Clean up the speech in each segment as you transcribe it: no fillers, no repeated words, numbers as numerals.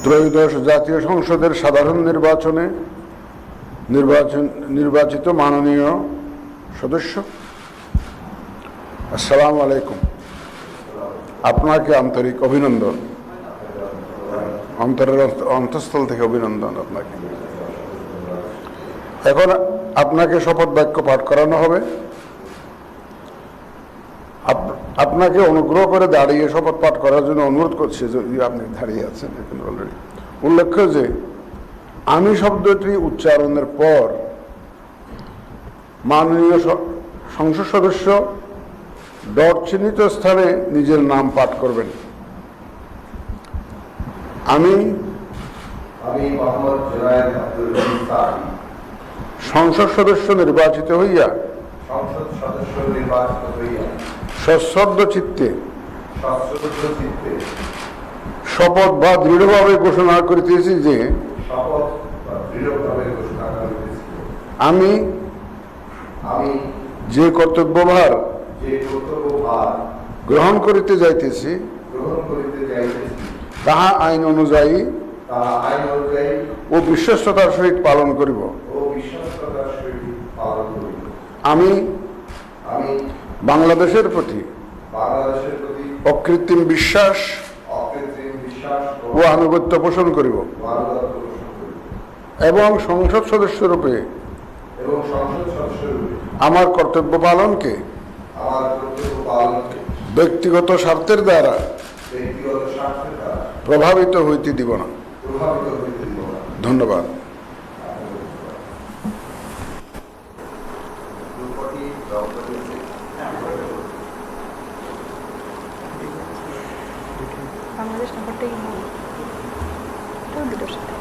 ত্রয়োদশ জাতীয় সংসদের সাধারণ নির্বাচনে নির্বাচিত মাননীয় সদস্য, আসসালামু আলাইকুম। আপনাকে আন্তরিক অভিনন্দন, অন্তরের অন্তঃস্থল থেকে অভিনন্দন আপনাকে। এখন আপনাকে শপথ বাক্য পাঠ করানো হবে। আপনাকে অনুগ্রহ করে দাঁড়িয়ে শপথ পাঠ করার জন্য অনুরোধ করছি, যদি আপনি দাঁড়িয়ে আছেন এখন অলরেডি। উল্লেখ্য যে আমি শব্দটি উচ্চারণের পর মাননীয় সংসদ সদস্য ডট চিহ্নিত স্থানে নিজের নাম পাঠ করবেন। আমি সংসদ সদস্য নির্বাচিত হইয়া সশ্রদ্ধ চিত্তে শপথ বা দৃঢ়ভাবে ঘোষণা করিতেছি যে আমি যে কর্তব্যভার গ্রহণ করিতে যাইতেছি তাহা আইন অনুযায়ী ও বিশ্বস্ততার সহিত পালন করিব। আমি বাংলাদেশের প্রতি অকৃত্রিম বিশ্বাস ও আনুগত্য পোষণ করিব এবং সংসদ সদস্য রূপে আমার কর্তব্য পালনকে ব্যক্তিগত স্বার্থের দ্বারা প্রভাবিত হইতে দিব না। ধন্যবাদ। বাংলাদেশ নাম্বারটাই দুটোর সাথে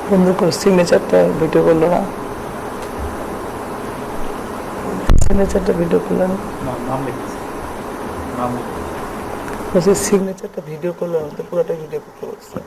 বন্ধু করে সিগনেচারটা ভিডিও করলো না, সিগনেচারটা ভিডিও করলেন, সিগনেচারটা ভিডিও করলো না, পুরোটা ভিডিও করতে বলছে।